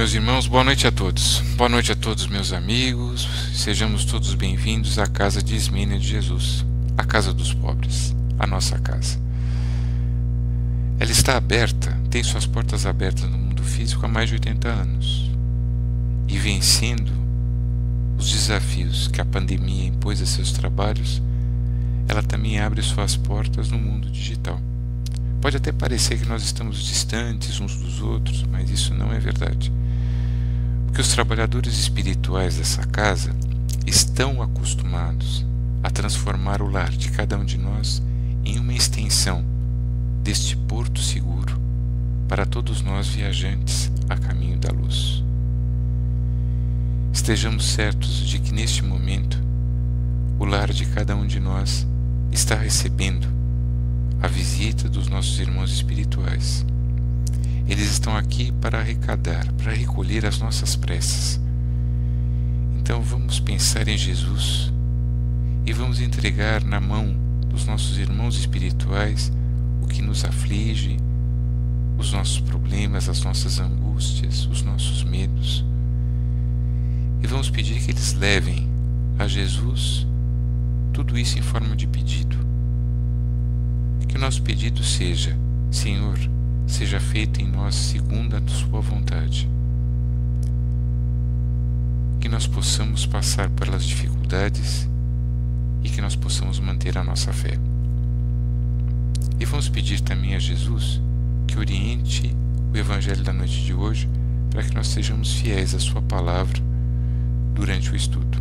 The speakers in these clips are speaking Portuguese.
Meus irmãos, boa noite a todos. Boa noite a todos, meus amigos. Sejamos todos bem-vindos à casa de Ismênia de Jesus, a casa dos pobres, a nossa casa. Ela está aberta, tem suas portas abertas no mundo físico há mais de 80 anos. E vencendo os desafios que a pandemia impôs a seus trabalhos, ela também abre suas portas no mundo digital. Pode até parecer que nós estamos distantes uns dos outros, mas isso não é verdade. Porque os trabalhadores espirituais dessa casa estão acostumados a transformar o lar de cada um de nós em uma extensão deste porto seguro para todos nós viajantes a caminho da luz. Estejamos certos de que neste momento o lar de cada um de nós está recebendo a visita dos nossos irmãos espirituais. Eles estão aqui para arrecadar, para recolher as nossas preces. Então vamos pensar em Jesus e vamos entregar na mão dos nossos irmãos espirituais o que nos aflige, os nossos problemas, as nossas angústias, os nossos medos. E vamos pedir que eles levem a Jesus tudo isso em forma de pedido. Que o nosso pedido seja: Senhor, seja feito em nós segundo a sua vontade. Que nós possamos passar pelas dificuldades e que nós possamos manter a nossa fé. E vamos pedir também a Jesus que oriente o Evangelho da noite de hoje para que nós sejamos fiéis à sua palavra durante o estudo.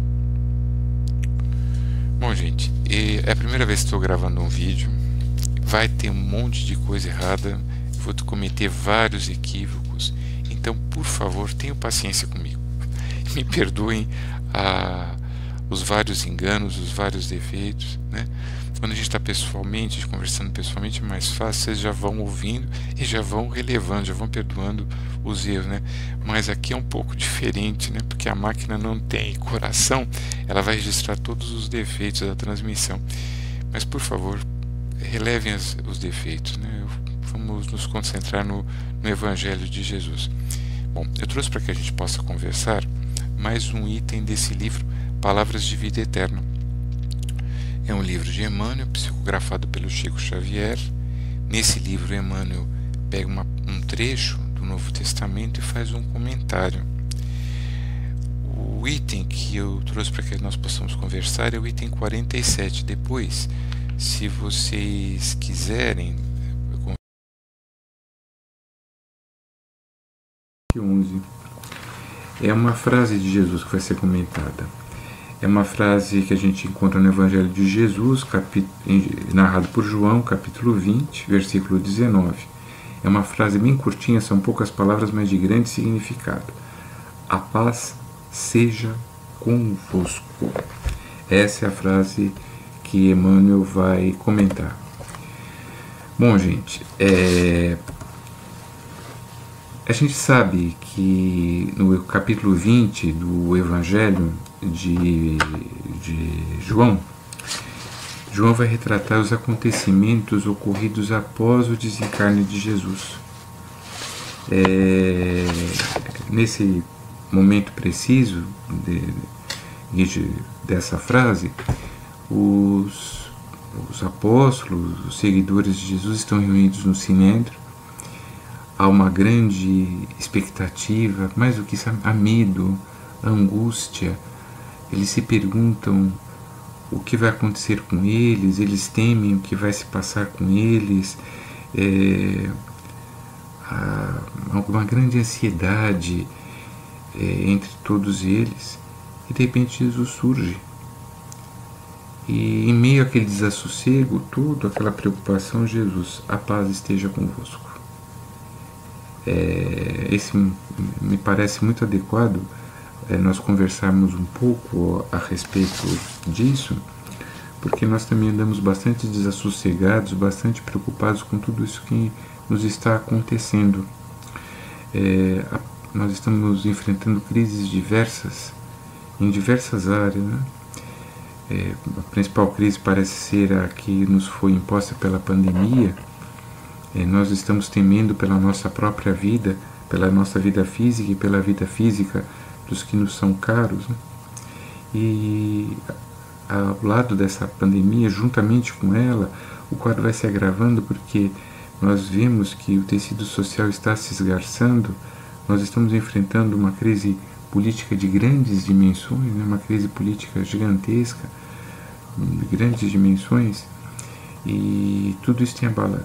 Bom, gente, é a primeira vez que estou gravando um vídeo. Vai ter um monte de coisa errada, vou cometer vários equívocos, então, por favor, tenham paciência comigo. Me perdoem os vários enganos, os vários defeitos, né? Quando a gente está pessoalmente, conversando pessoalmente, é mais fácil, vocês já vão ouvindo e já vão relevando, já vão perdoando os erros, né? Mas aqui é um pouco diferente, né? Porque a máquina não tem coração, ela vai registrar todos os defeitos da transmissão. Mas, por favor, relevem os defeitos, né? Vamos nos concentrar no Evangelho de Jesus. Bom, eu trouxe para que a gente possa conversar mais um item desse livro, Palavras de Vida Eterna. É um livro de Emmanuel, psicografado pelo Chico Xavier. Nesse livro, Emmanuel pega um trecho do Novo Testamento e faz um comentário. O item que eu trouxe para que nós possamos conversar é o item 47. Depois, se vocês quiserem... 11. É uma frase de Jesus que vai ser comentada. É uma frase que a gente encontra no Evangelho de Jesus, narrado por João, capítulo 20, versículo 19. É uma frase bem curtinha, são poucas palavras, mas de grande significado. A paz seja convosco. Essa é a frase que Emmanuel vai comentar. Bom, gente, a gente sabe que no capítulo 20 do Evangelho de João, João vai retratar os acontecimentos ocorridos após o desencarne de Jesus. Nesse momento preciso dessa frase, os apóstolos, os seguidores de Jesus estão reunidos no Sinédrio. Há uma grande expectativa, mais do que isso, há medo, angústia. Eles se perguntam o que vai acontecer com eles, eles temem o que vai se passar com eles. Há uma grande ansiedade entre todos eles. E de repente Jesus surge. E em meio àquele desassossego, toda aquela preocupação, Jesus, a paz esteja convosco. Esse me parece muito adequado nós conversarmos um pouco a respeito disso, porque nós também andamos bastante desassossegados, bastante preocupados com tudo isso que nos está acontecendo. Nós estamos enfrentando crises diversas, em diversas áreas, né? A principal crise parece ser a que nos foi imposta pela pandemia. Nós estamos temendo pela nossa própria vida, pela nossa vida física e pela vida física dos que nos são caros, né? E ao lado dessa pandemia, juntamente com ela, o quadro vai se agravando porque nós vemos que o tecido social está se esgarçando, nós estamos enfrentando uma crise política de grandes dimensões, né? Uma crise política gigantesca, de grandes dimensões, e tudo isso tem abalado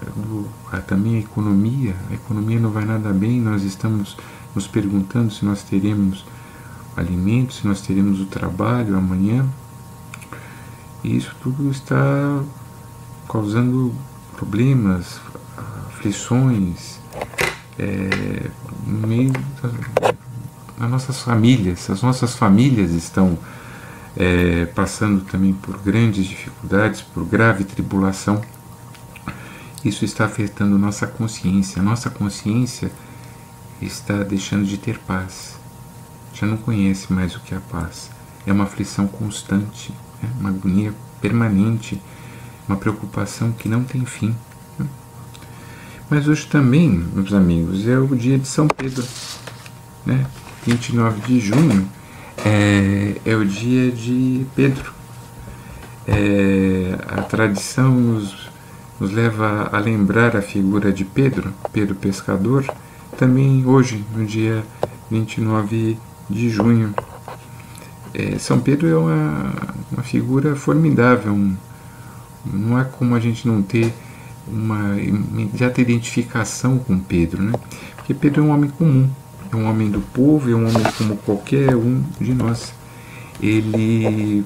também a economia. A economia não vai nada bem, nós estamos nos perguntando se nós teremos alimentos, se nós teremos o trabalho amanhã, e isso tudo está causando problemas, aflições, no meio das nossas famílias. As nossas famílias estão passando também por grandes dificuldades, por grave tribulação. Isso está afetando nossa consciência. A nossa consciência está deixando de ter paz. Já não conhece mais o que é a paz. É uma aflição constante, né? Uma agonia permanente, uma preocupação que não tem fim. Mas hoje também, meus amigos, é o dia de São Pedro, né? 29 de junho é o dia de Pedro. A tradição nos leva a lembrar a figura de Pedro, Pedro pescador, também hoje, no dia 29 de junho. São Pedro é uma figura formidável. Não há como a gente não ter uma imediata identificação com Pedro, né? Porque Pedro é um homem comum, é um homem do povo, é um homem como qualquer um de nós. Ele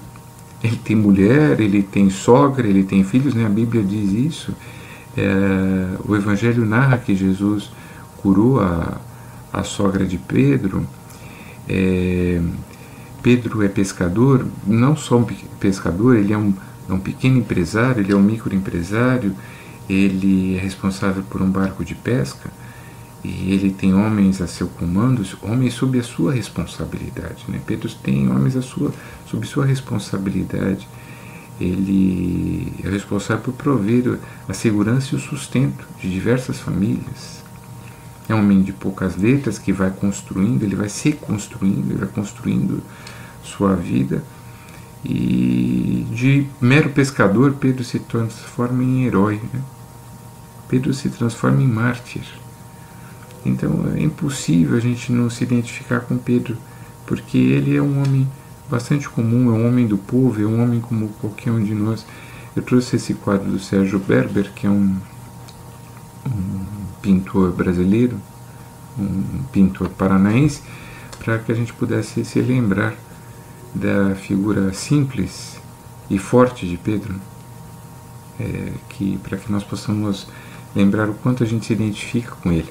tem mulher, ele tem sogra, ele tem filhos, né? A Bíblia diz isso. O Evangelho narra que Jesus curou a sogra de Pedro. Pedro é pescador, não só um pescador, ele é um pequeno empresário, ele é um microempresário, ele é responsável por um barco de pesca e ele tem homens a seu comando, homens sob a sua responsabilidade, né? Pedro tem homens sob sua responsabilidade. Ele é responsável por prover a segurança e o sustento de diversas famílias. É um homem de poucas letras que vai construindo, ele vai se construindo, ele vai construindo sua vida. E de mero pescador, Pedro se transforma em herói, né? Pedro se transforma em mártir. Então é impossível a gente não se identificar com Pedro, porque ele é um homem bastante comum, é um homem do povo, é um homem como qualquer um de nós. Eu trouxe esse quadro do Sérgio Berber, que é um pintor brasileiro, um pintor paranaense, para que a gente pudesse se lembrar da figura simples e forte de Pedro, para que nós possamos lembrar o quanto a gente se identifica com ele.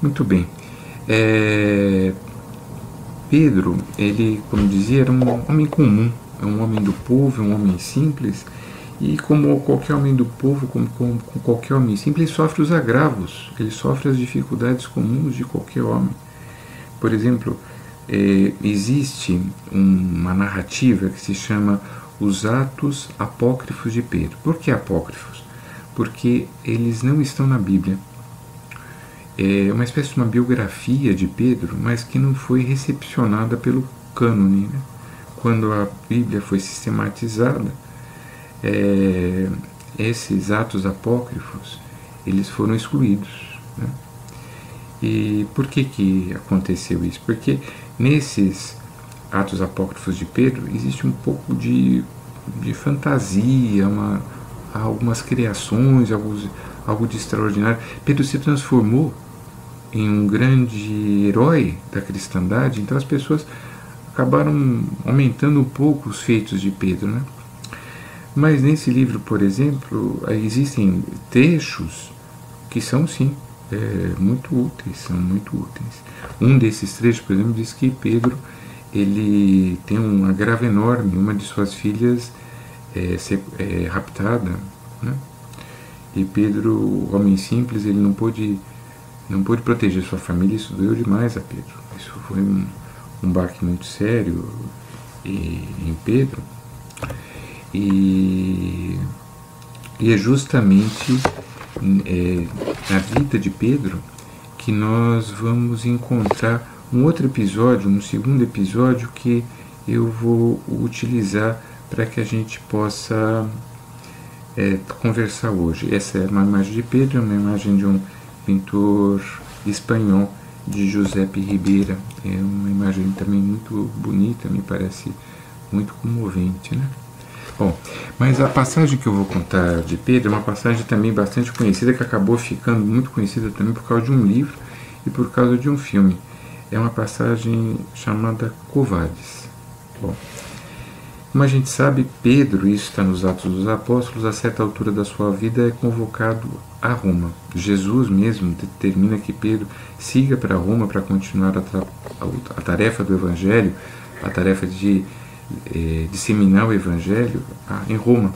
Muito bem. Pedro, ele, como dizia, era um homem comum, é um homem do povo, é um homem simples, e como qualquer homem do povo, como qualquer homem simples, ele sofre os agravos, ele sofre as dificuldades comuns de qualquer homem. Por exemplo, existe uma narrativa que se chama Os Atos Apócrifos de Pedro. Por que apócrifos? Porque eles não estão na Bíblia. É uma espécie de uma biografia de Pedro, mas que não foi recepcionada pelo cânone, né? Quando a Bíblia foi sistematizada, esses atos apócrifos eles foram excluídos, né? E por que aconteceu isso? Porque nesses atos apócrifos de Pedro existe um pouco de fantasia, algumas criações, algo de extraordinário. Pedro se transformou em um grande herói da cristandade, então as pessoas acabaram aumentando um pouco os feitos de Pedro, né? Mas nesse livro, por exemplo, existem trechos que são, sim, muito úteis, são muito úteis. Um desses trechos, por exemplo, diz que Pedro ele tem um agravo enorme, uma de suas filhas é raptada, né? E Pedro, homem simples, ele não pôde proteger sua família. Isso doeu demais a Pedro. Isso foi um baque muito sério em Pedro. E é justamente na vida de Pedro que nós vamos encontrar um outro episódio, um segundo episódio que eu vou utilizar para que a gente possa conversar hoje. Essa é uma imagem de Pedro, uma imagem de um pintor espanhol, de Giuseppe Ribeira. É uma imagem também muito bonita, me parece muito comovente, né? Bom, mas a passagem que eu vou contar de Pedro é uma passagem também bastante conhecida, que acabou ficando muito conhecida também por causa de um livro e por causa de um filme. É uma passagem chamada Covades. Bom, como a gente sabe, Pedro, isso está nos Atos dos Apóstolos, a certa altura da sua vida é convocado a Roma. Jesus mesmo determina que Pedro siga para Roma para continuar a tarefa do Evangelho, a tarefa de disseminar o Evangelho em Roma.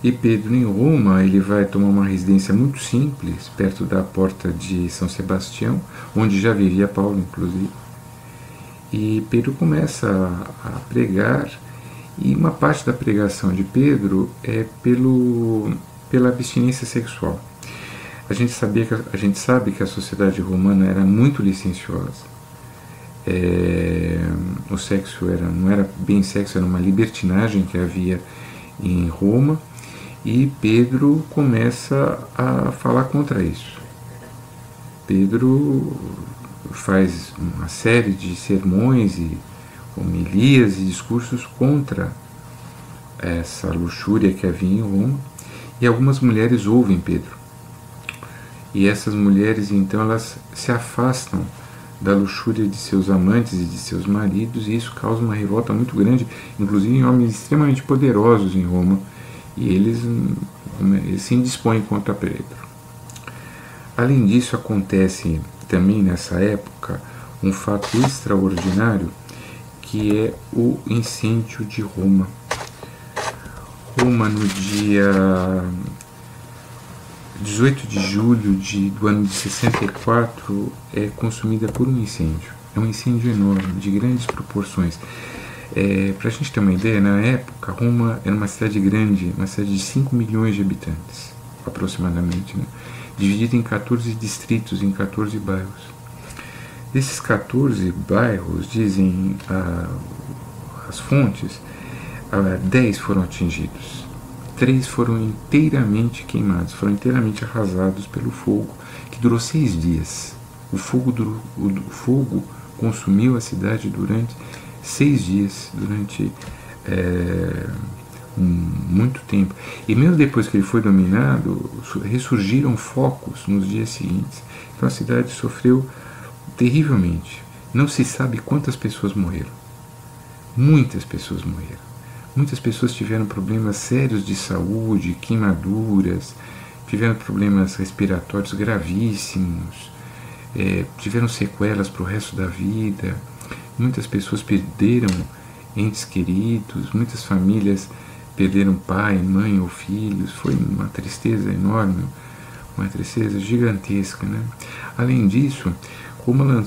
E Pedro, em Roma, ele vai tomar uma residência muito simples, perto da porta de São Sebastião, onde já vivia Paulo, inclusive. E Pedro começa a pregar, e uma parte da pregação de Pedro é pela abstinência sexual. A gente sabe que a sociedade romana era muito licenciosa. O sexo não era bem sexo, era uma libertinagem que havia em Roma, e Pedro começa a falar contra isso. Pedro faz uma série de sermões e homilias e discursos contra essa luxúria que havia em Roma, e algumas mulheres ouvem Pedro. E essas mulheres, então, elas se afastam da luxúria de seus amantes e de seus maridos, e isso causa uma revolta muito grande, inclusive em homens extremamente poderosos em Roma, e eles se indispõem contra Pedro. Além disso, acontece também nessa época um fato extraordinário, que é o incêndio de Roma. Roma, no dia 18 de julho do ano de 64, é consumida por um incêndio. É um incêndio enorme, de grandes proporções. Para a gente ter uma ideia, na época, Roma era uma cidade grande, uma cidade de 5 milhões de habitantes, aproximadamente, né? Dividida em 14 distritos, em 14 bairros. Desses 14 bairros, dizem as fontes, 10 foram atingidos. 3 foram inteiramente queimados, foram inteiramente arrasados pelo fogo, que durou 6 dias. O fogo consumiu a cidade durante 6 dias, durante muito tempo. E mesmo depois que ele foi dominado, ressurgiram focos nos dias seguintes. Então a cidade sofreu terrivelmente. Não se sabe quantas pessoas morreram. Muitas pessoas morreram. Muitas pessoas tiveram problemas sérios de saúde, queimaduras, tiveram problemas respiratórios gravíssimos, tiveram sequelas para o resto da vida. Muitas pessoas perderam entes queridos, muitas famílias perderam pai, mãe ou filhos. Foi uma tristeza enorme, uma tristeza gigantesca, né? Além disso, Roma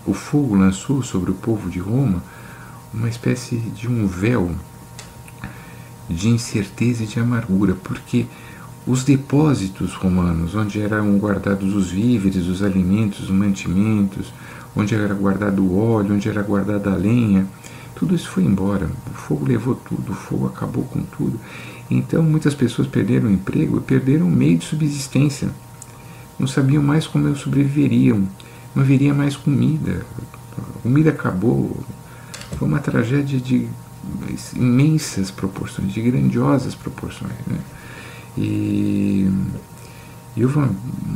o fogo lançou sobre o povo de Roma uma espécie de um véu de incerteza e de amargura, porque os depósitos romanos, onde eram guardados os víveres, os alimentos, os mantimentos, onde era guardado o óleo, onde era guardada a lenha, tudo isso foi embora. O fogo levou tudo, o fogo acabou com tudo. Então muitas pessoas perderam o emprego e perderam o meio de subsistência. Não sabiam mais como sobreviveriam, não haveria mais comida. A comida acabou. Foi uma tragédia de imensas proporções, de grandiosas proporções, né? E houve uma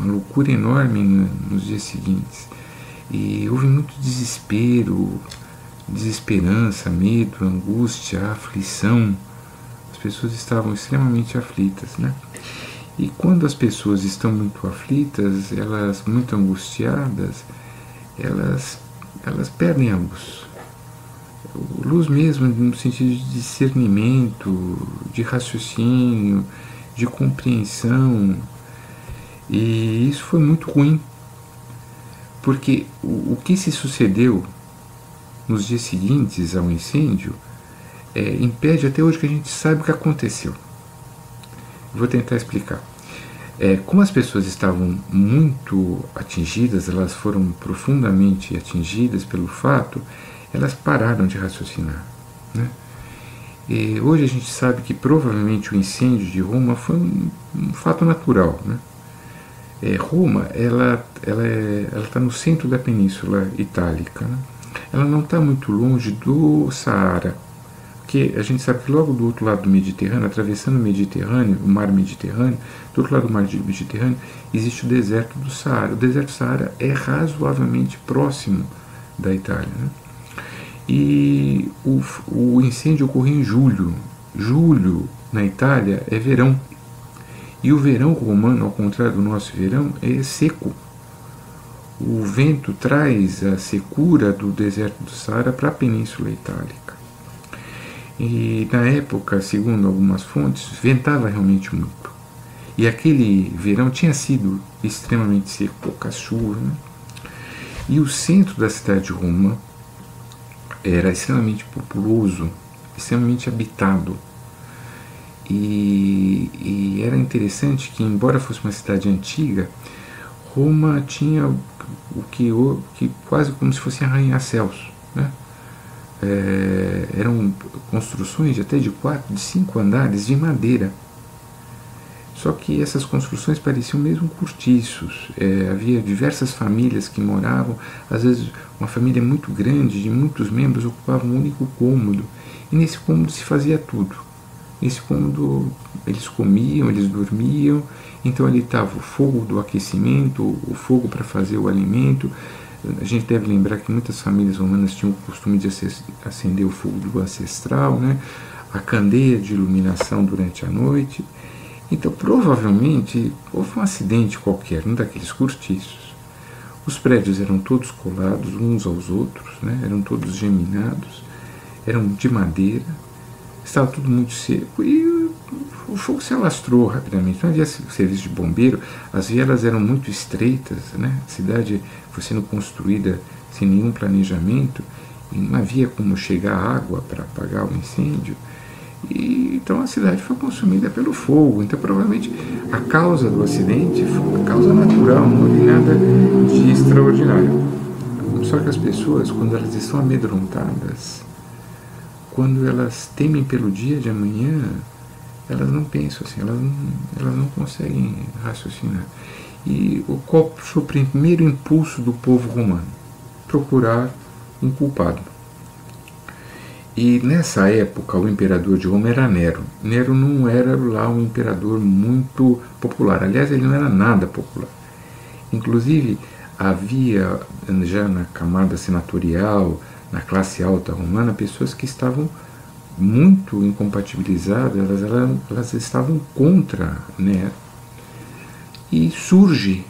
loucura enorme nos dias seguintes. E houve muito desespero, desesperança, medo, angústia, aflição. As pessoas estavam extremamente aflitas, né? E quando as pessoas estão muito aflitas, elas muito angustiadas, elas perdem a luz. Luz mesmo no sentido de discernimento, de raciocínio, de compreensão. E isso foi muito ruim, porque o que se sucedeu nos dias seguintes ao incêndio impede até hoje que a gente saiba o que aconteceu. Vou tentar explicar. Como as pessoas estavam muito atingidas, elas foram profundamente atingidas pelo fato, elas pararam de raciocinar, né? E hoje a gente sabe que provavelmente o incêndio de Roma foi um fato natural, né? Roma, ela está no centro da Península Itálica, né? Ela não está muito longe do Saara, porque a gente sabe que logo do outro lado do Mediterrâneo, atravessando o Mediterrâneo, o mar Mediterrâneo, do outro lado do mar Mediterrâneo, existe o deserto do Saara. O deserto do Saara é razoavelmente próximo da Itália, né? E o incêndio ocorreu em julho. Julho, na Itália, é verão. E o verão romano, ao contrário do nosso verão, é seco. O vento traz a secura do deserto do Saara para a Península Itálica. E na época, segundo algumas fontes, ventava realmente muito. E aquele verão tinha sido extremamente seco, pouca chuva, né? E o centro da cidade de Roma era extremamente populoso, extremamente habitado. E era interessante que, embora fosse uma cidade antiga, Roma tinha o que quase como se fosse arranha-céus, né? Eram construções de até de 4, de 5 andares de madeira. Só que essas construções pareciam mesmo cortiços. Havia diversas famílias que moravam, às vezes uma família muito grande, de muitos membros, ocupava um único cômodo. E nesse cômodo se fazia tudo. Nesse cômodo eles comiam, eles dormiam, então ali estava o fogo do aquecimento, o fogo para fazer o alimento. A gente deve lembrar que muitas famílias romanas tinham o costume de acender o fogo do ancestral, né? A candeia de iluminação durante a noite. Então, provavelmente, houve um acidente qualquer, um daqueles cortiços. Os prédios eram todos colados uns aos outros, né? Eram todos geminados, eram de madeira, estava tudo muito seco e o fogo se alastrou rapidamente. Não havia serviço de bombeiro, as vielas eram muito estreitas, né? A cidade foi sendo construída sem nenhum planejamento e não havia como chegar água para apagar o incêndio. E então a cidade foi consumida pelo fogo. Então provavelmente a causa do acidente foi uma causa natural, não houve nada de extraordinário. Só que as pessoas, quando elas estão amedrontadas, quando elas temem pelo dia de amanhã, elas não pensam assim, elas não conseguem raciocinar. E qual foi o primeiro impulso do povo romano? Procurar um culpado. E nessa época o imperador de Roma era Nero. Nero não era lá um imperador muito popular. Aliás, ele não era nada popular. Inclusive, havia já na camada senatorial, na classe alta romana, pessoas que estavam muito incompatibilizadas, elas estavam contra Nero. E surge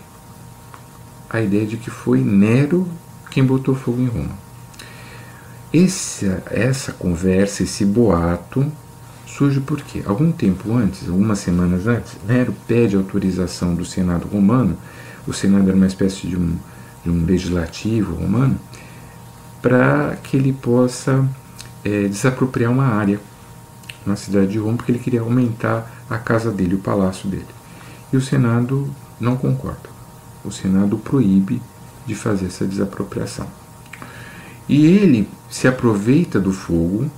a ideia de que foi Nero quem botou fogo em Roma. Essa conversa, esse boato, surge porque, algum tempo antes, algumas semanas antes, Nero pede autorização do Senado romano. O Senado era uma espécie de um legislativo romano, para que ele possa desapropriar uma área na cidade de Roma, porque ele queria aumentar a casa dele, o palácio dele. E o Senado não concorda. O Senado proíbe de fazer essa desapropriação. E ele se aproveita do fogo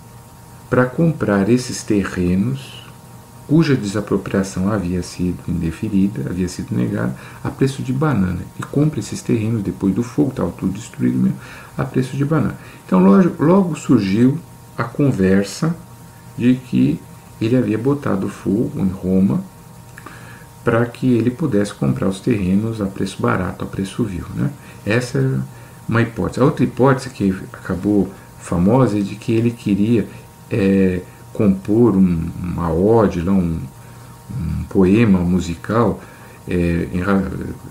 para comprar esses terrenos cuja desapropriação havia sido indeferida, havia sido negada, a preço de banana. E compra esses terrenos depois do fogo, estava tudo destruído mesmo, a preço de banana. Então logo surgiu a conversa de que ele havia botado fogo em Roma para que ele pudesse comprar os terrenos a preço barato, a preço vil, né? Essa é uma hipótese. A outra hipótese que acabou famosa é de que ele queria compor uma ode, um poema musical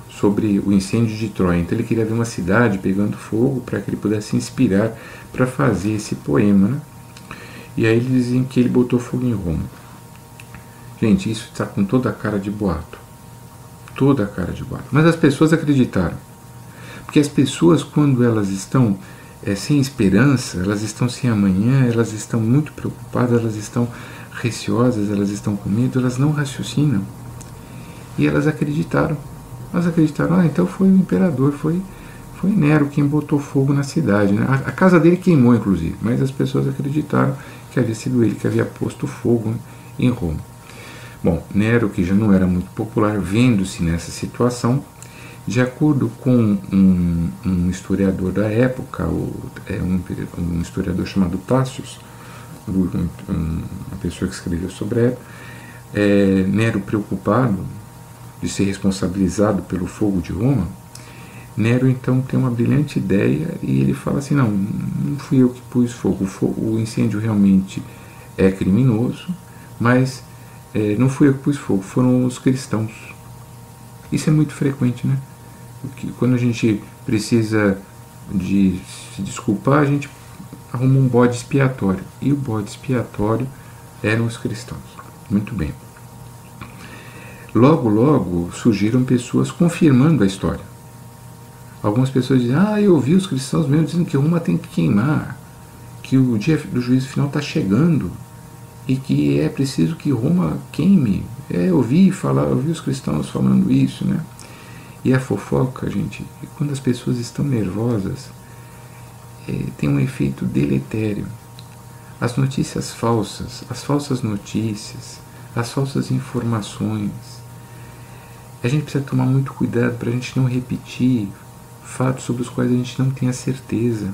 sobre o incêndio de Troia. Então ele queria ver uma cidade pegando fogo para que ele pudesse se inspirar para fazer esse poema, né? E aí eles dizem que ele botou fogo em Roma. Gente, isso está com toda a cara de boato. Toda a cara de boato. Mas as pessoas acreditaram. Porque as pessoas, quando elas estão sem esperança, elas estão sem amanhã, elas estão muito preocupadas, elas estão receosas, elas estão com medo, elas não raciocinam. E elas acreditaram. Elas acreditaram, então foi o imperador, foi Nero quem botou fogo na cidade. Né? A casa dele queimou, inclusive, mas as pessoas acreditaram que havia sido ele que havia posto fogo em Roma. Bom, Nero, que já não era muito popular, vendo-se nessa situação, de acordo com um historiador da época, um historiador chamado Tácius, uma pessoa que escreveu sobre ela, Nero, preocupado de ser responsabilizado pelo fogo de Roma, Nero então tem uma brilhante ideia e ele fala assim, não fui eu que pus fogo, o incêndio realmente é criminoso, mas não fui eu que pus fogo, foram os cristãos. Isso é muito frequente, né? Porque quando a gente precisa de se desculpar, a gente arruma um bode expiatório, e o bode expiatório eram os cristãos. Muito bem. Logo surgiram pessoas confirmando a história. Algumas pessoas dizem, eu ouvi os cristãos mesmo dizendo que Roma tem que queimar, que o dia do juízo final está chegando e que é preciso que Roma queime. Eu ouvi os cristãos falando isso, né? E a fofoca, gente, quando as pessoas estão nervosas, tem um efeito deletério. As notícias falsas, as falsas notícias, as falsas informações. A gente precisa tomar muito cuidado para a gente não repetir fatos sobre os quais a gente não tem a certeza.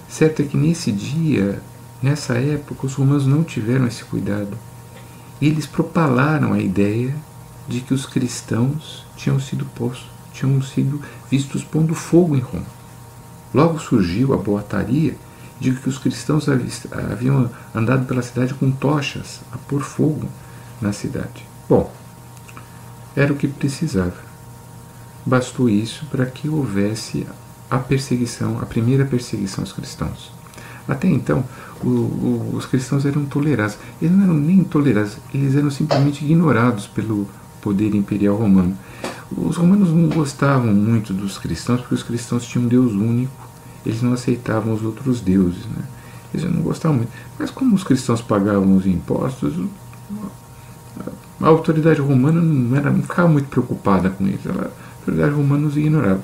Certo é que nesse dia, nessa época, os romanos não tiveram esse cuidado. E eles propalaram a ideia de que os cristãos tinham sido vistos pondo fogo em Roma. Logo surgiu a boataria de que os cristãos haviam andado pela cidade com tochas a pôr fogo na cidade. Bom, era o que precisava. Bastou isso para que houvesse a perseguição, a primeira perseguição aos cristãos. Até então, os cristãos eram tolerados. Eles não eram nem tolerados, eles eram simplesmente ignorados pelo poder imperial romano. Os romanos não gostavam muito dos cristãos, porque os cristãos tinham um Deus único, eles não aceitavam os outros deuses, né? Eles não gostavam muito. Mas como os cristãos pagavam os impostos, a autoridade romana não ficava muito preocupada com eles. A autoridade romana os ignorava.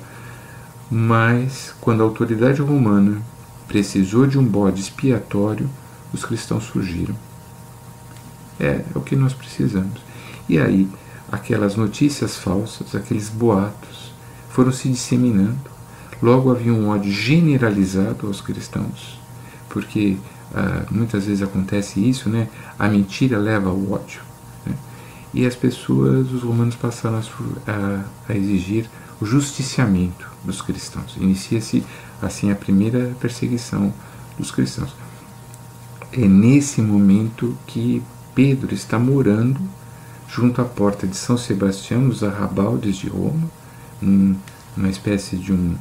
Mas, quando a autoridade romana precisou de um bode expiatório, os cristãos surgiram. É o que nós precisamos. E aí, aquelas notícias falsas, aqueles boatos, foram se disseminando. Logo havia um ódio generalizado aos cristãos, porque muitas vezes acontece isso, né? A mentira leva ao ódio. Né? E as pessoas, os romanos passaram a exigir o justiciamento dos cristãos. Inicia-se assim a primeira perseguição dos cristãos. É nesse momento que Pedro está morando junto à porta de São Sebastião, nos arrabaldes de Roma, uma espécie de um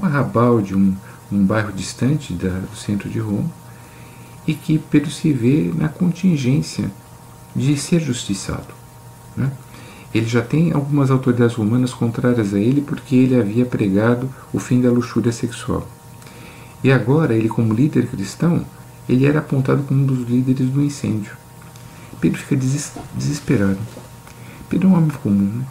arrabalde, um bairro distante do centro de Roma, e que Pedro se vê na contingência de ser justiçado. Né? Ele já tem algumas autoridades romanas contrárias a ele porque ele havia pregado o fim da luxúria sexual. E agora, ele como líder cristão, ele era apontado como um dos líderes do incêndio. Pedro fica desesperado. Pedro é um homem comum, né?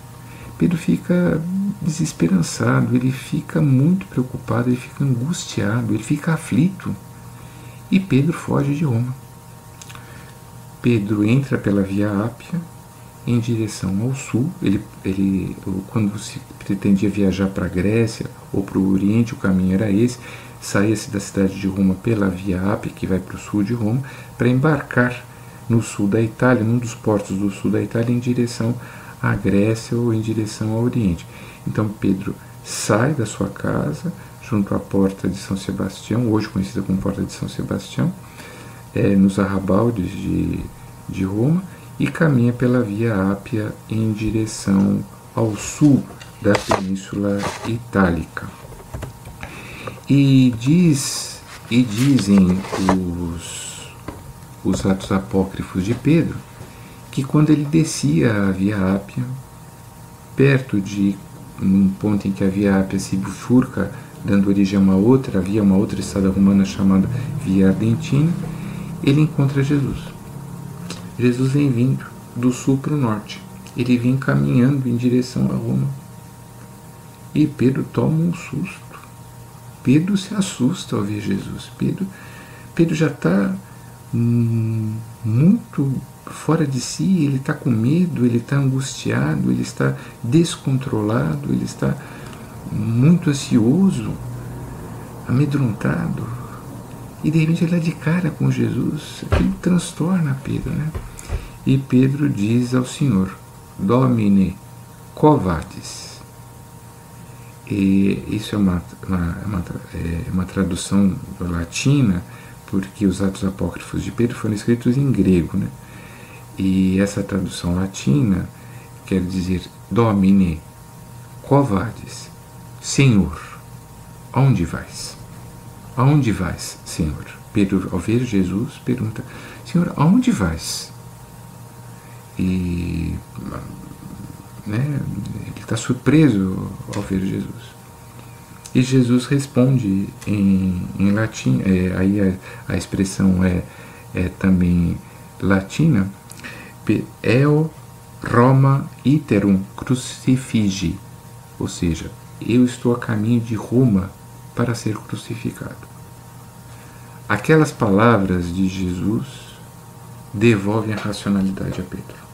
Pedro fica desesperançado, ele fica muito preocupado, ele fica angustiado, ele fica aflito. E Pedro foge de Roma. Pedro entra pela Via Ápia em direção ao sul. Quando se pretendia viajar para a Grécia ou para o Oriente, o caminho era esse. Saía-se da cidade de Roma pela Via Ápia, que vai para o sul de Roma, para embarcar no sul da Itália, num dos portos do sul da Itália, em direção à Grécia ou em direção ao Oriente. Então Pedro sai da sua casa, junto à porta de São Sebastião, hoje conhecida como Porta de São Sebastião, nos arrabaldes de Roma, e caminha pela Via Ápia em direção ao sul da Península Itálica. E dizem os Atos Apócrifos de Pedro que quando ele descia a Via Ápia, perto de um ponto em que a Via Ápia se bifurca, dando origem a uma outra estrada romana chamada Via Ardentina, ele encontra Jesus. Jesus vem vindo do sul para o norte. Ele vem caminhando em direção a Roma. E Pedro toma um susto. Pedro se assusta ao ver Jesus. Pedro já está muito fora de si, ele está com medo, ele está angustiado, ele está descontrolado, ele está muito ansioso, amedrontado. E de repente ele dá de cara com Jesus. Aquilo transtorna Pedro, né? E Pedro diz ao Senhor: Domine, quo vadis? E isso é uma tradução latina, porque os Atos Apócrifos de Pedro foram escritos em grego, né? E essa tradução latina quer dizer Domine, quo vadis? Senhor, aonde vais? Aonde vais, Senhor? Pedro, ao ver Jesus, pergunta: Senhor, aonde vais? E ele está surpreso ao ver Jesus. E Jesus responde em latim, aí a expressão é também latina: Eo Roma iterum crucifigi, ou seja, eu estou a caminho de Roma para ser crucificado. Aquelas palavras de Jesus devolvem a racionalidade a Pedro.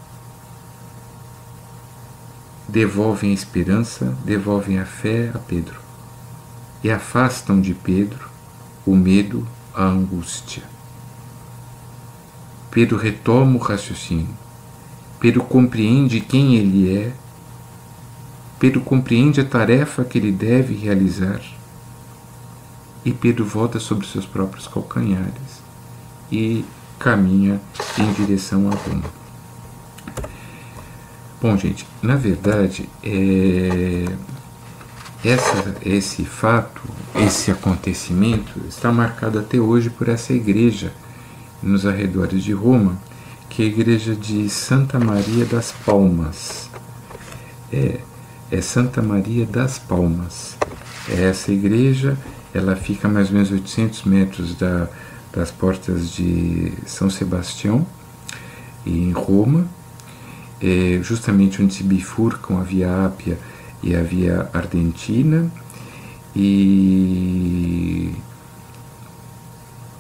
Devolvem a esperança, devolvem a fé a Pedro. E afastam de Pedro o medo, a angústia. Pedro retoma o raciocínio. Pedro compreende quem ele é. Pedro compreende a tarefa que ele deve realizar. E Pedro volta sobre seus próprios calcanhares e caminha em direção a Roma. Bom, gente, na verdade, esse fato, esse acontecimento está marcado até hoje por essa igreja nos arredores de Roma, que é a igreja de Santa Maria das Palmas. É Santa Maria das Palmas. Essa igreja, ela fica a mais ou menos 800 metros das portas de São Sebastião, em Roma, justamente onde se bifurcam a Via Ápia e a Via Ardentina, e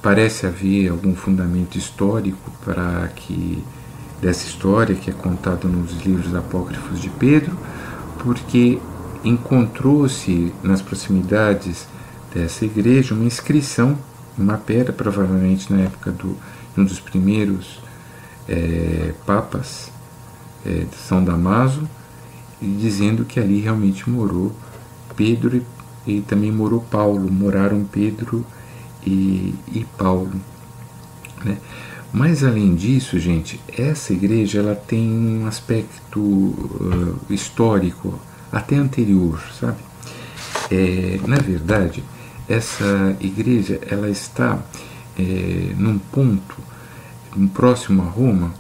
parece haver algum fundamento histórico dessa história que é contada nos livros apócrifos de Pedro, porque encontrou-se nas proximidades dessa igreja uma inscrição, uma pedra, provavelmente na época de um dos primeiros papas, de São Damaso, dizendo que ali realmente morou Pedro e também morou Paulo, moraram Pedro e Paulo, né? Mas além disso, gente, essa igreja ela tem um aspecto histórico até anterior, sabe? Na verdade, essa igreja ela está num ponto próximo a Roma.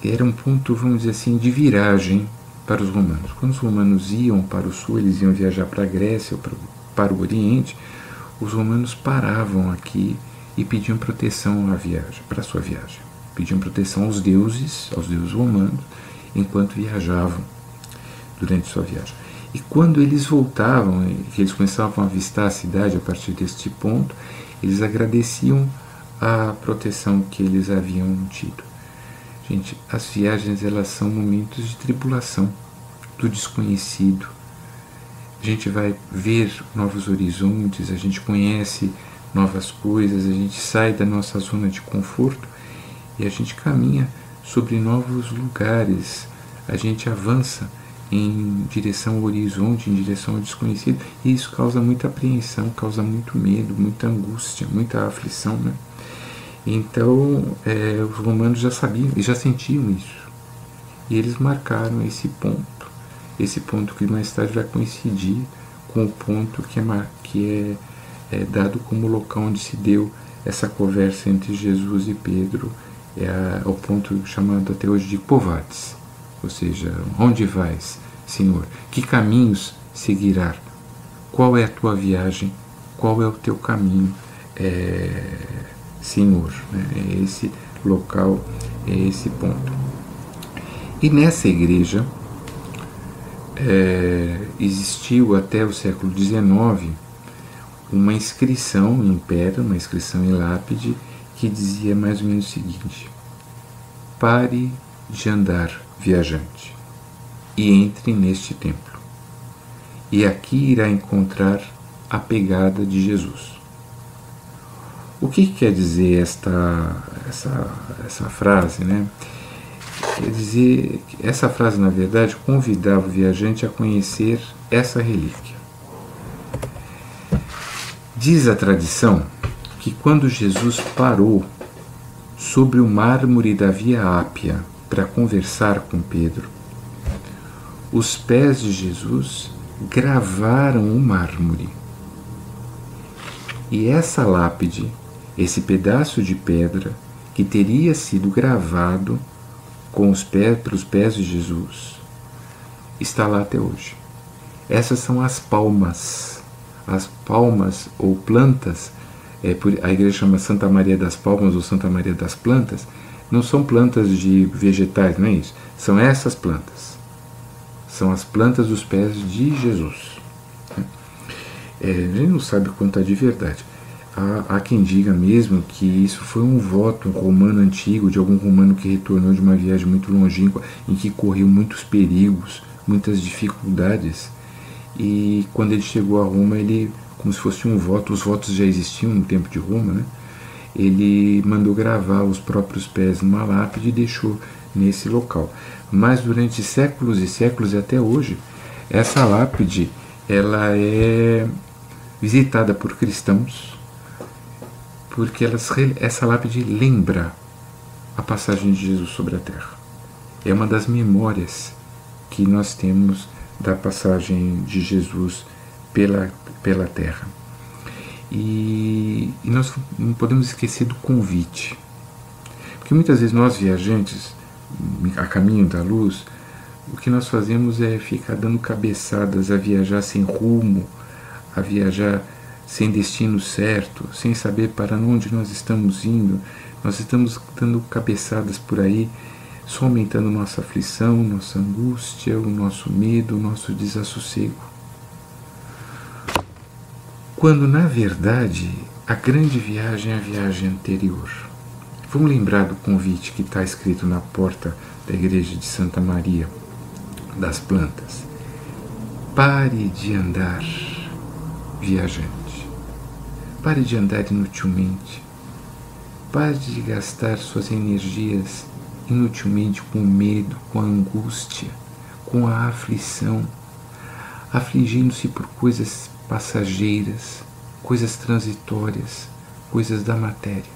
Era um ponto, vamos dizer assim, de viragem para os romanos. Quando os romanos iam para o sul, eles iam viajar para a Grécia ou para o Oriente, os romanos paravam aqui e pediam proteção para a sua viagem. Pediam proteção aos deuses romanos, enquanto viajavam durante sua viagem. E quando eles voltavam, que eles começavam a avistar a cidade a partir deste ponto, eles agradeciam a proteção que eles haviam tido. Gente, as viagens elas são momentos de tribulação, do desconhecido. A gente vai ver novos horizontes, a gente conhece novas coisas, a gente sai da nossa zona de conforto e a gente caminha sobre novos lugares, a gente avança em direção ao horizonte, em direção ao desconhecido, e isso causa muita apreensão, causa muito medo, muita angústia, muita aflição, né? Então, os romanos já sabiam e já sentiam isso. E eles marcaram esse ponto que mais tarde vai coincidir com o ponto que é dado como local onde se deu essa conversa entre Jesus e Pedro, o ponto chamado até hoje de Quo vadis, ou seja, onde vais, Senhor? Que caminhos seguirás? Qual é a tua viagem? Qual é o teu caminho, Senhor? É esse local é esse ponto. E nessa igreja existiu até o século XIX uma inscrição em pedra, uma inscrição em lápide, que dizia mais ou menos o seguinte: pare de andar, viajante, e entre neste templo, e aqui irá encontrar a pegada de Jesus. O que quer dizer essa frase, né? Quer dizer, essa frase, na verdade, convidava o viajante a conhecer essa relíquia. Diz a tradição que quando Jesus parou sobre o mármore da Via Ápia para conversar com Pedro, os pés de Jesus gravaram o mármore. E essa lápide, esse pedaço de pedra que teria sido gravado pelos pés de Jesus, está lá até hoje. Essas são as palmas ou plantas, a igreja chama Santa Maria das Palmas ou Santa Maria das Plantas. Não são plantas de vegetais, não é isso? São essas plantas. São as plantas dos pés de Jesus. A gente não sabe quanto é de verdade. Há quem diga mesmo que isso foi um voto romano antigo, de algum romano que retornou de uma viagem muito longínqua, em que correu muitos perigos, muitas dificuldades, e quando ele chegou a Roma, ele, como se fosse um voto, os votos já existiam no tempo de Roma, né? Ele mandou gravar os próprios pés numa lápide e deixou nesse local. Mas durante séculos e séculos, e até hoje, essa lápide ela é visitada por cristãos, porque essa lápide lembra a passagem de Jesus sobre a terra. É uma das memórias que nós temos da passagem de Jesus pela terra. E nós não podemos esquecer do convite. Porque muitas vezes nós, viajantes, a caminho da luz, o que nós fazemos é ficar dando cabeçadas, a viajar sem rumo, a viajar sem destino certo, sem saber para onde nós estamos indo. Nós estamos dando cabeçadas por aí, só aumentando nossa aflição, nossa angústia, o nosso medo, o nosso desassossego. Quando, na verdade, a grande viagem é a viagem anterior. Vamos lembrar do convite que está escrito na porta da igreja de Santa Maria das Plantas. Pare de andar, viajante. Pare de andar inutilmente. Pare de gastar suas energias inutilmente com o medo, com a angústia, com a aflição, afligindo-se por coisas passageiras, coisas transitórias, coisas da matéria.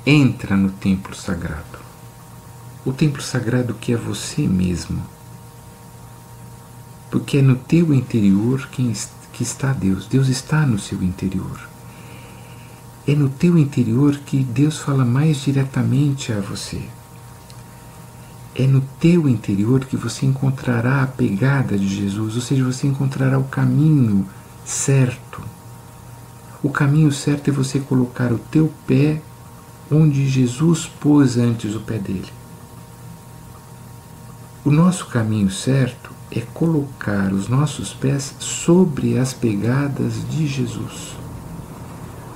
Entra no templo sagrado. O templo sagrado que é você mesmo. Porque é no teu interior que está Deus. Deus está no seu interior. É no teu interior que Deus fala mais diretamente a você. É no teu interior que você encontrará a pegada de Jesus, ou seja, você encontrará o caminho certo. O caminho certo é você colocar o teu pé onde Jesus pôs antes o pé dele. O nosso caminho certo é colocar os nossos pés sobre as pegadas de Jesus.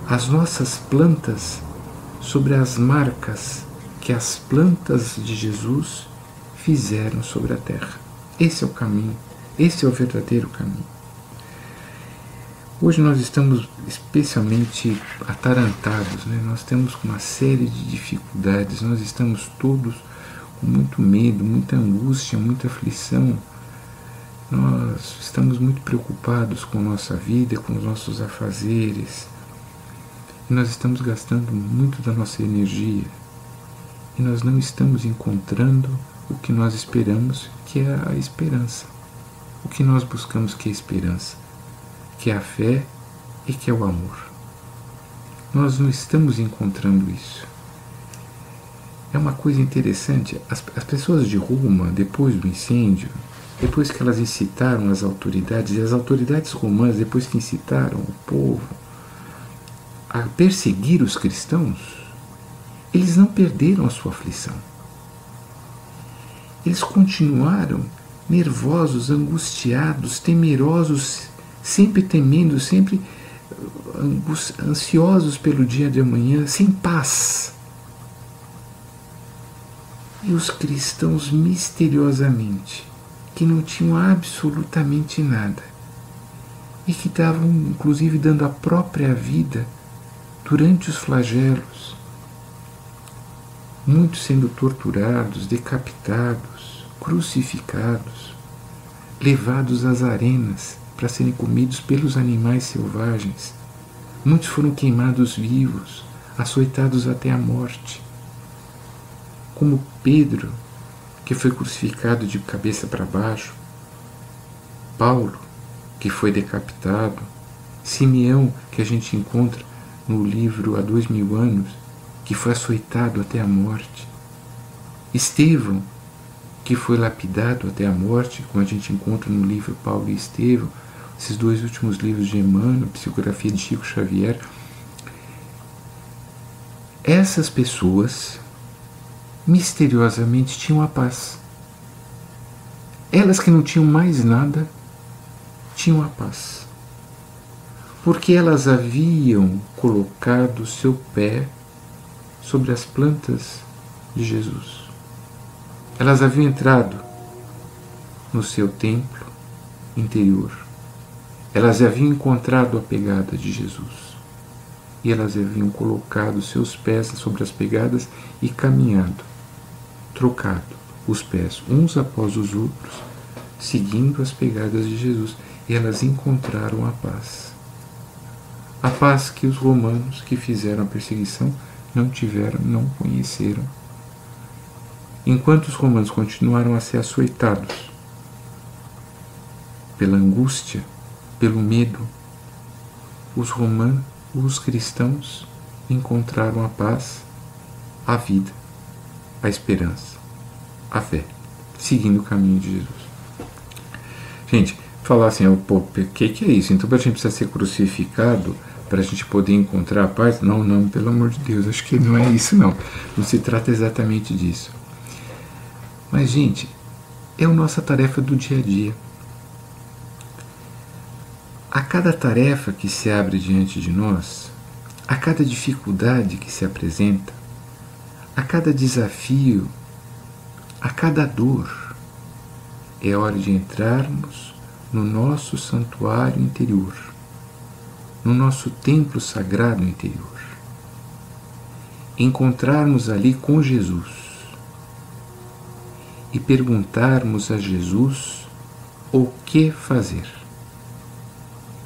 As nossas plantas sobre as marcas que as plantas de Jesus fizeram sobre a terra. Esse é o caminho, esse é o verdadeiro caminho. Hoje nós estamos especialmente atarantados, né? Nós temos uma série de dificuldades, nós estamos todos com muito medo, muita angústia, muita aflição. Nós estamos muito preocupados com a nossa vida, com os nossos afazeres. E nós estamos gastando muito da nossa energia. E nós não estamos encontrando o que nós esperamos, que é a esperança. O que nós buscamos, que é a esperança, que é a fé e que é o amor. Nós não estamos encontrando isso. É uma coisa interessante, as pessoas de Roma, depois do incêndio, depois que elas incitaram as autoridades, e as autoridades romanas, depois que incitaram o povo a perseguir os cristãos, eles não perderam a sua aflição. Eles continuaram nervosos, angustiados, temerosos, sempre temendo, sempre ansiosos pelo dia de amanhã, sem paz. E os cristãos, misteriosamente, que não tinham absolutamente nada, e que estavam, inclusive, dando a própria vida durante os flagelos, muitos sendo torturados, decapitados, crucificados, levados às arenas para serem comidos pelos animais selvagens. Muitos foram queimados vivos, açoitados até a morte. Como Pedro, que foi crucificado de cabeça para baixo, Paulo, que foi decapitado, Simeão, que a gente encontra no livro Há 2000 anos, que foi açoitado até a morte, Estevão, que foi lapidado até a morte, como a gente encontra no livro Paulo e Estevão, esses dois últimos livros de Emmanuel, Psicografia de Chico Xavier. Essas pessoas misteriosamente tinham a paz. Elas que não tinham mais nada, tinham a paz. Porque elas haviam colocado seu pé sobre as plantas de Jesus. Elas haviam entrado no seu templo interior. Elas haviam encontrado a pegada de Jesus. E elas haviam colocado seus pés sobre as pegadas e caminhado, trocado os pés uns após os outros, seguindo as pegadas de Jesus. E elas encontraram a paz. A paz que os romanos que fizeram a perseguição não tiveram, não conheceram. Enquanto os romanos continuaram a ser açoitados pela angústia, pelo medo, os cristãos encontraram a paz, a vida, a esperança, a fé, seguindo o caminho de Jesus. Gente, falar assim, pô, o que é isso? Então a gente precisa ser crucificado para a gente poder encontrar a paz? Não, pelo amor de Deus, acho que não é isso não. Não se trata exatamente disso. Mas, gente, é a nossa tarefa do dia a dia. A cada tarefa que se abre diante de nós, a cada dificuldade que se apresenta, a cada desafio, a cada dor, é hora de entrarmos no nosso santuário interior, no nosso templo sagrado interior, encontrarmos ali com Jesus e perguntarmos a Jesus o que fazer,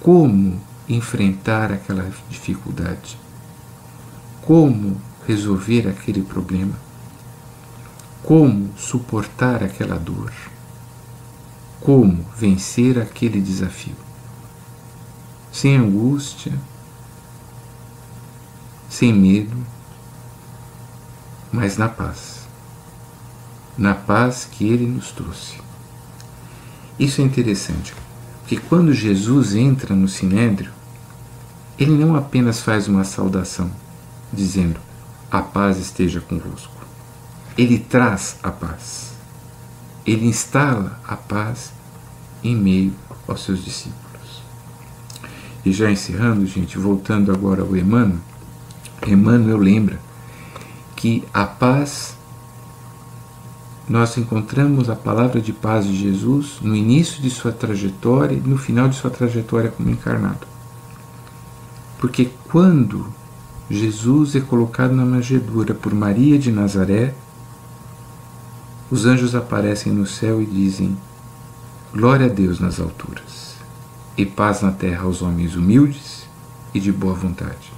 como enfrentar aquela dificuldade, como resolver aquele problema, como suportar aquela dor, como vencer aquele desafio, sem angústia, sem medo, mas na paz que Ele nos trouxe. Isso é interessante, porque quando Jesus entra no Sinédrio, Ele não apenas faz uma saudação, dizendo, a paz esteja convosco. Ele traz a paz. Ele instala a paz em meio aos seus discípulos. E já encerrando, gente, voltando agora ao Emmanuel lembra que a paz, nós encontramos a palavra de paz de Jesus no início de sua trajetória e no final de sua trajetória como encarnado. Porque quando Jesus é colocado na manjedoura por Maria de Nazaré, os anjos aparecem no céu e dizem, glória a Deus nas alturas, e paz na terra aos homens humildes e de boa vontade.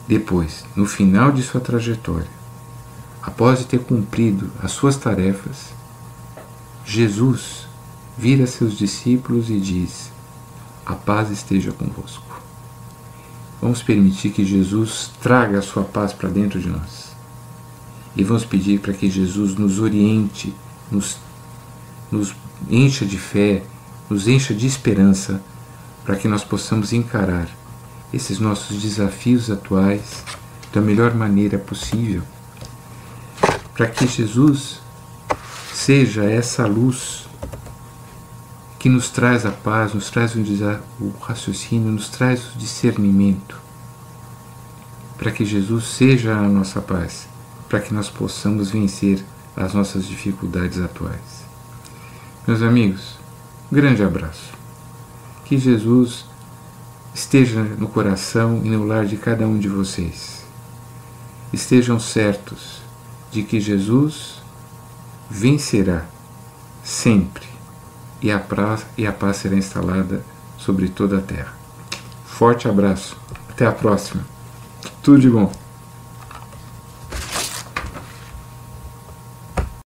Depois, no final de sua trajetória, após ter cumprido as suas tarefas, Jesus vira seus discípulos e diz, a paz esteja convosco. Vamos permitir que Jesus traga a sua paz para dentro de nós. E vamos pedir para que Jesus nos oriente, nos encha de fé, nos encha de esperança, para que nós possamos encarar esses nossos desafios atuais, da melhor maneira possível, para que Jesus seja essa luz que nos traz a paz, nos traz o raciocínio, nos traz o discernimento, para que Jesus seja a nossa paz, para que nós possamos vencer as nossas dificuldades atuais. Meus amigos, um grande abraço. Que Jesus esteja no coração e no lar de cada um de vocês. Estejam certos de que Jesus vencerá sempre e a paz será instalada sobre toda a terra. Forte abraço. Até a próxima. Tudo de bom.